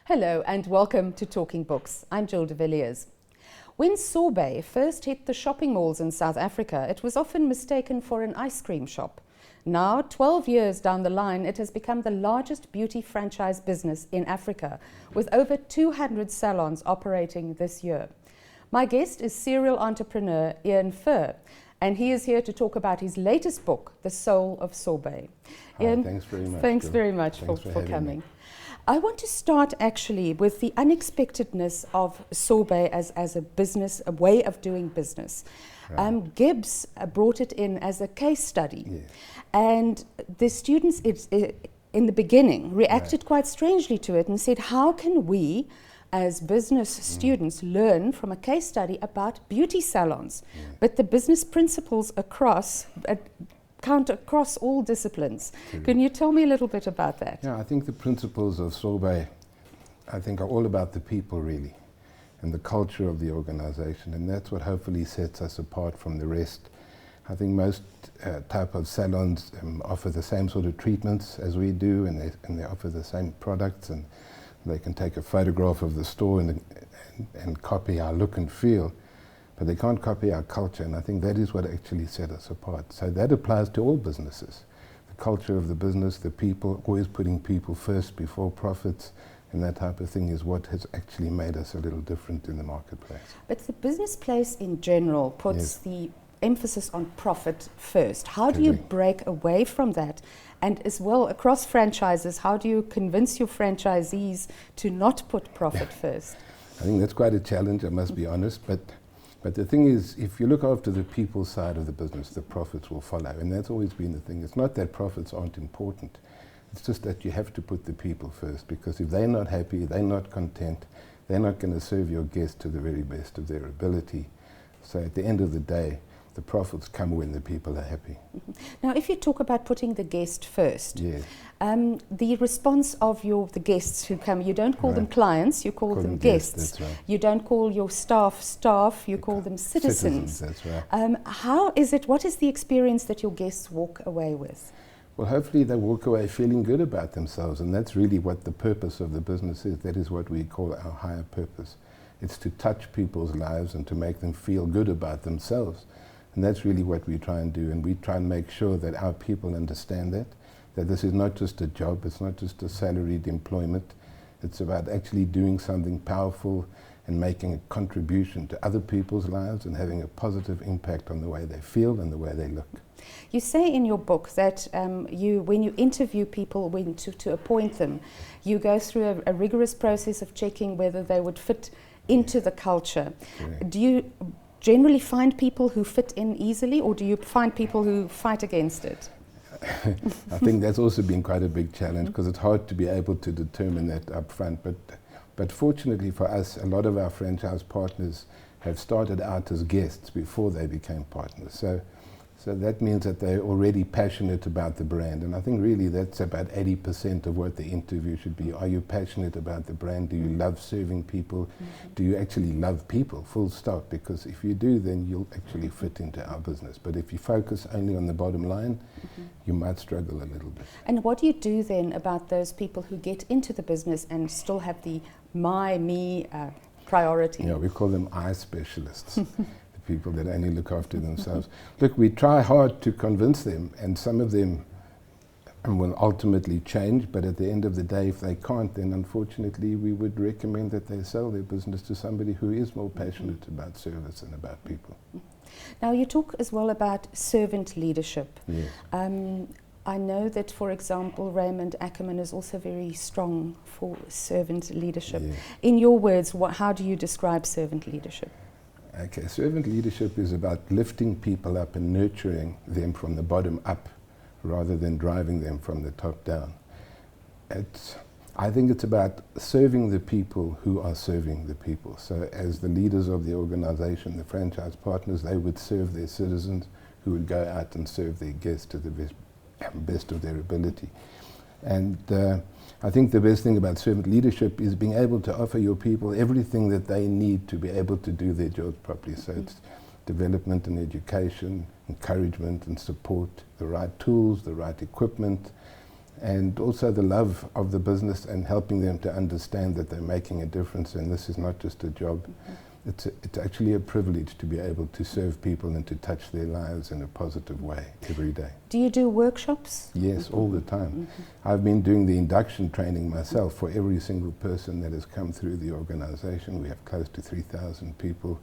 Hello and welcome to Talking Books. I'm Jill de Villiers. When sorbet first hit the shopping malls in South Africa, it was often mistaken for an ice cream shop. Now, 12 years down the line, it has become the largest beauty franchise business in Africa, with over 200 salons operating this year. My guest is serial entrepreneur Ian Fuhr, and he is here to talk about his latest book, The Soul of Sorbet. Hi, Ian, thanks very much. Thanks Jill. very much Thanks for coming. Me. I want to start actually with the unexpectedness of sorbet as a business, a way of doing business. Right. Gibbs brought it in as a case study, yes. And the students in the beginning reacted quite strangely to it and said, how can we as business students learn from a case study about beauty salons? Yeah. But the business principles count across all disciplines. True. Can you tell me a little bit about that? Yeah, I think the principles of sorbet, are all about the people really, and the culture of the organization, and that's what hopefully sets us apart from the rest. I think most type of salons offer the same sort of treatments as we do, and they offer the same products, and they can take a photograph of the store and copy our look and feel. But they can't copy our culture, and I think that is what actually set us apart. So that applies to all businesses. The culture of the business, the people, always putting people first before profits, and that type of thing is what has actually made us a little different in the marketplace. But the business place in general puts the emphasis on profit first. How do you break away from that? And as well, across franchises, how do you convince your franchisees to not put profit first? I think that's quite a challenge, I must be honest, but the thing is, if you look after the people side of the business, the profits will follow. And that's always been the thing. It's not that profits aren't important. It's just that you have to put the people first, because if they're not happy, they're not content, they're not going to serve your guests to the very best of their ability. So at the end of the day, the profits come when the people are happy. Mm-hmm. Now, if you talk about putting the guest first, yes. The response of the guests who come, you don't call them clients, you call them guests. That's right. You don't call your staff, you call them citizens. That's right. What is the experience that your guests walk away with? Well, hopefully they walk away feeling good about themselves, and that's really what the purpose of the business is. That is what we call our higher purpose. It's to touch people's lives and to make them feel good about themselves. And that's really what we try and do, and we try and make sure that our people understand that this is not just a job, it's not just a salaried employment, it's about actually doing something powerful and making a contribution to other people's lives and having a positive impact on the way they feel and the way they look. You say in your book that when you interview people, to appoint them, you go through a rigorous process of checking whether they would fit into the culture. Correct. Do you generally find people who fit in easily, or do you find people who fight against it? I think that's also been quite a big challenge, because it's hard to be able to determine that up front. But fortunately for us, a lot of our franchise partners have started out as guests before they became partners. So that means that they're already passionate about the brand. And I think really that's about 80% of what the interview should be. Are you passionate about the brand? Do you love serving people? Mm-hmm. Do you actually love people? Full stop. Because if you do, then you'll actually fit into our business. But if you focus only on the bottom line, you might struggle a little bit. And what do you do then about those people who get into the business and still have the me priority? Yeah, we call them eye specialists. People that only look after themselves. Look, we try hard to convince them, and some of them will ultimately change, but at the end of the day, if they can't, then unfortunately we would recommend that they sell their business to somebody who is more passionate about service and about people. Now, you talk as well about servant leadership. Yes. I know that, for example, Raymond Ackerman is also very strong for servant leadership. Yes. In your words, how do you describe servant leadership? Okay, servant leadership is about lifting people up and nurturing them from the bottom up rather than driving them from the top down. I think it's about serving the people who are serving the people. So as the leaders of the organization, the franchise partners, they would serve their citizens, who would go out and serve their guests to the best of their ability. And I think the best thing about servant leadership is being able to offer your people everything that they need to be able to do their job properly. So it's development and education, encouragement and support, the right tools, the right equipment, and also the love of the business and helping them to understand that they're making a difference and this is not just a job. It's actually a privilege to be able to serve people and to touch their lives in a positive way every day. Do you do workshops? Yes, all the time. I've been doing the induction training myself for every single person that has come through the organization. We have close to 3,000 people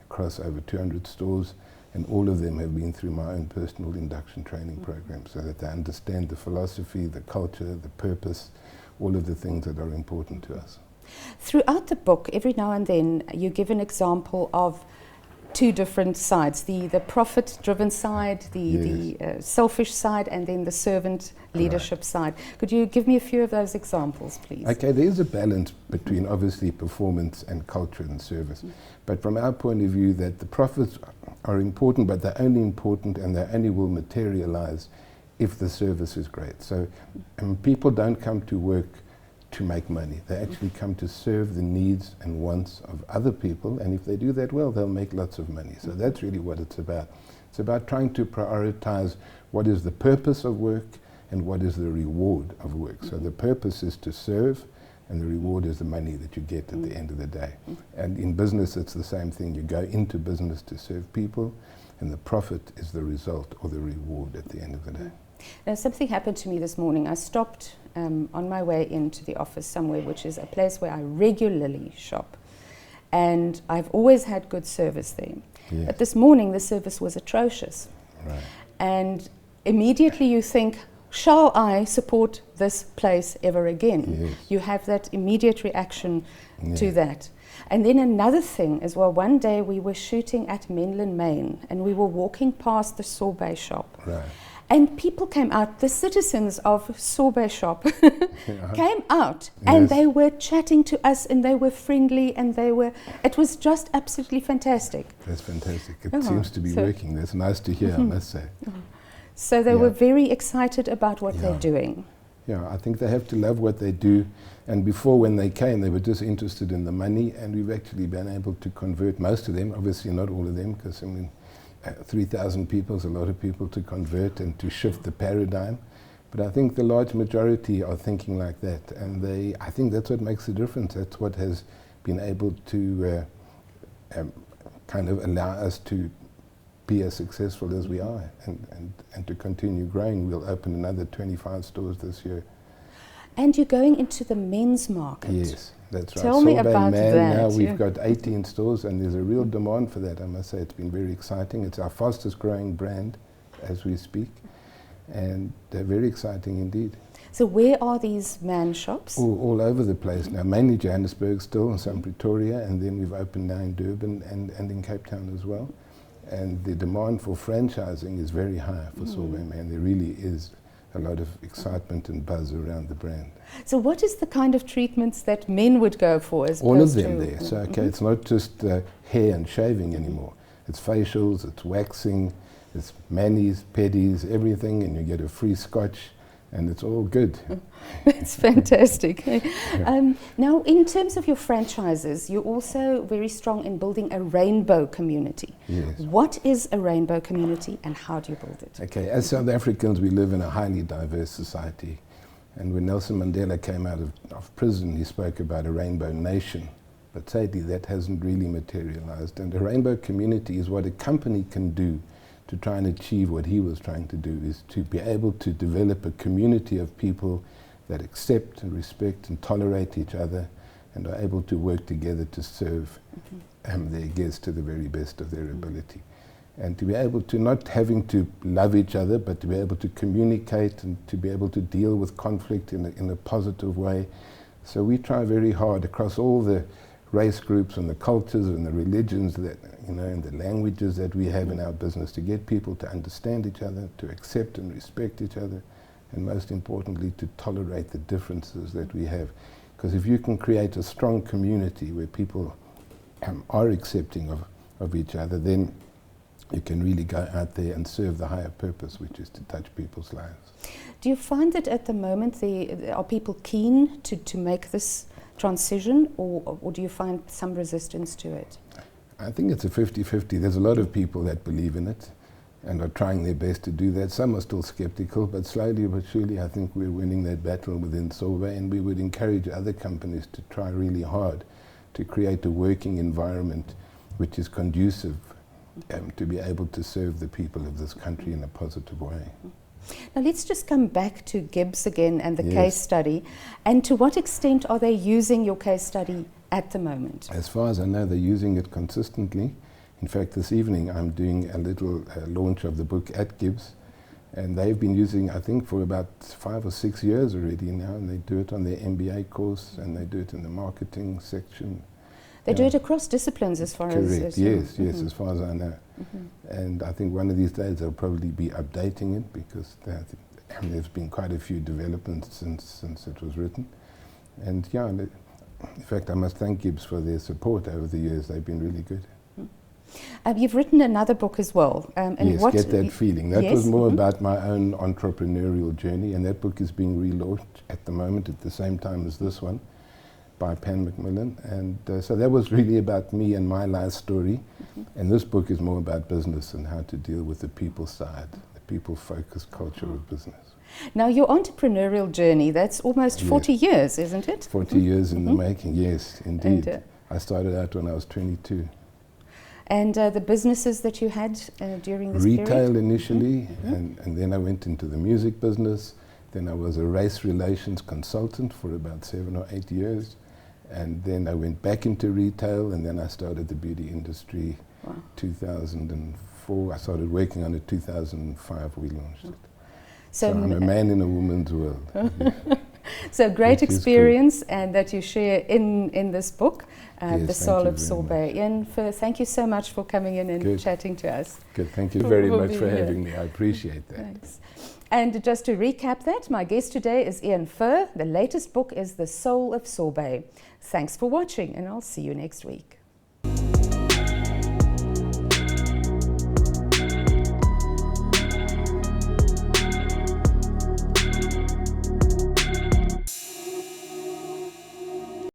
across over 200 stores, and all of them have been through my own personal induction training program so that they understand the philosophy, the culture, the purpose, all of the things that are important to us. Throughout the book, every now and then, you give an example of two different sides, the profit-driven side, the selfish side, and then the servant leadership side. Could you give me a few of those examples, please? Okay, there's a balance between obviously performance and culture and service. But from our point of view, that the profits are important, but they're only important and they only will materialize if the service is great. So people don't come to work to make money. They actually come to serve the needs and wants of other people, and if they do that well, they'll make lots of money. So that's really what it's about. It's about trying to prioritize what is the purpose of work and what is the reward of work. So the purpose is to serve, and the reward is the money that you get at the end of the day. And in business, it's the same thing. You go into business to serve people, and the profit is the result or the reward at the end of the day. Now, something happened to me this morning. I stopped on my way into the office somewhere, which is a place where I regularly shop. And I've always had good service there. Yes. But this morning, the service was atrocious. Right. And immediately you think, shall I support this place ever again? Yes. You have that immediate reaction to that. And then another thing as well, one day we were shooting at Menlyn Main and we were walking past the sorbet shop. Right. And people came out, the citizens of Sorbet Shop came out and they were chatting to us and they were friendly and it was just absolutely fantastic. That's fantastic. It seems to be working. That's nice to hear, I must say. So they were very excited about what they're doing. Yeah, I think they have to love what they do. And before, when they came, they were just interested in the money, and we've actually been able to convert most of them, obviously not all of them, because I mean, 3,000 people is a lot of people to convert and to shift the paradigm. But I think the large majority are thinking like that, and I think that's what makes the difference. That's what has been able to kind of allow us to be as successful as we are and to continue growing. We'll open another 25 stores this year. And you're going into the men's market. Yes. That's right. Tell me about that. Now we've got 18 stores, and there's a real demand for that, I must say. It's been very exciting. It's our fastest growing brand as we speak, and they're very exciting indeed. So where are these man shops? All over the place now, mainly Johannesburg still, and some Pretoria, and then we've opened now in Durban and in Cape Town as well. And the demand for franchising is very high for Sorbet Man. There really is a lot of excitement and buzz around the brand. So what is the kind of treatments that men would go for as all of them there. So it's not just hair and shaving anymore. It's facials, it's waxing, it's manis, pedis, everything, and you get a free scotch, and it's all good. That's fantastic. Now, in terms of your franchises, you're also very strong in building a rainbow community. Yes. What is a rainbow community and how do you build it? Okay, as South Africans, we live in a highly diverse society. And when Nelson Mandela came out of prison, he spoke about a rainbow nation. But sadly, that hasn't really materialized. And a rainbow community is what a company can do to try and achieve what he was trying to do, is to be able to develop a community of people that accept and respect and tolerate each other and are able to work together to serve their guests to the very best of their ability. And to be able to not having to love each other, but to be able to communicate and to be able to deal with conflict in a positive way. So we try very hard across all the race groups and the cultures and the religions that, you know, and the languages that we have in our business, to get people to understand each other, to accept and respect each other, and most importantly, to tolerate the differences that we have. Because if you can create a strong community where people are accepting of each other, then you can really go out there and serve the higher purpose, which is to touch people's lives. Do you find that at the moment are people keen to make this transition, or do you find some resistance to it? I think it's a 50-50. There's a lot of people that believe in it, and are trying their best to do that. Some are still skeptical, but slowly but surely I think we're winning that battle within Sorbet, and we would encourage other companies to try really hard to create a working environment which is conducive to be able to serve the people of this country in a positive way. Now let's just come back to Gibbs again and the case study, and to what extent are they using your case study at the moment? As far as I know, they're using it consistently. In fact, this evening I'm doing a little launch of the book at Gibbs, and they've been using, I think, for about 5 or 6 years already now, and they do it on their MBA course, and they do it in the marketing section. They do it across disciplines as far as... Correct, yes, as far as I know. And I think one of these days they'll probably be updating it, because there's been quite a few developments since it was written. And yeah, in fact, I must thank Gibbs for their support over the years. They've been really good. You've written another book as well. And yes, what Get That Feeling. That was more about my own entrepreneurial journey, and that book is being relaunched at the moment at the same time as this one by Pan Macmillan. And so that was really about me and my life story. And this book is more about business and how to deal with the people side, the people-focused culture of business. Now, your entrepreneurial journey, that's almost 40 years, isn't it? 40 years in the making, yes, indeed. And, I started out when I was 22. And the businesses that you had during this period? Retail initially, and then I went into the music business. Then I was a race relations consultant for about 7 or 8 years. And then I went back into retail, and then I started the beauty industry. 2004. I started working on it 2005, we launched it. So I'm a man in a woman's world. So great experience, and that you share in this book, The Soul of Sorbet. Ian Fuhr, thank you so much for coming in and chatting to us. Good, thank you very much for having me. I appreciate that. Thanks. And just to recap that, my guest today is Ian Fuhr. The latest book is The Soul of Sorbet. Thanks for watching, and I'll see you next week.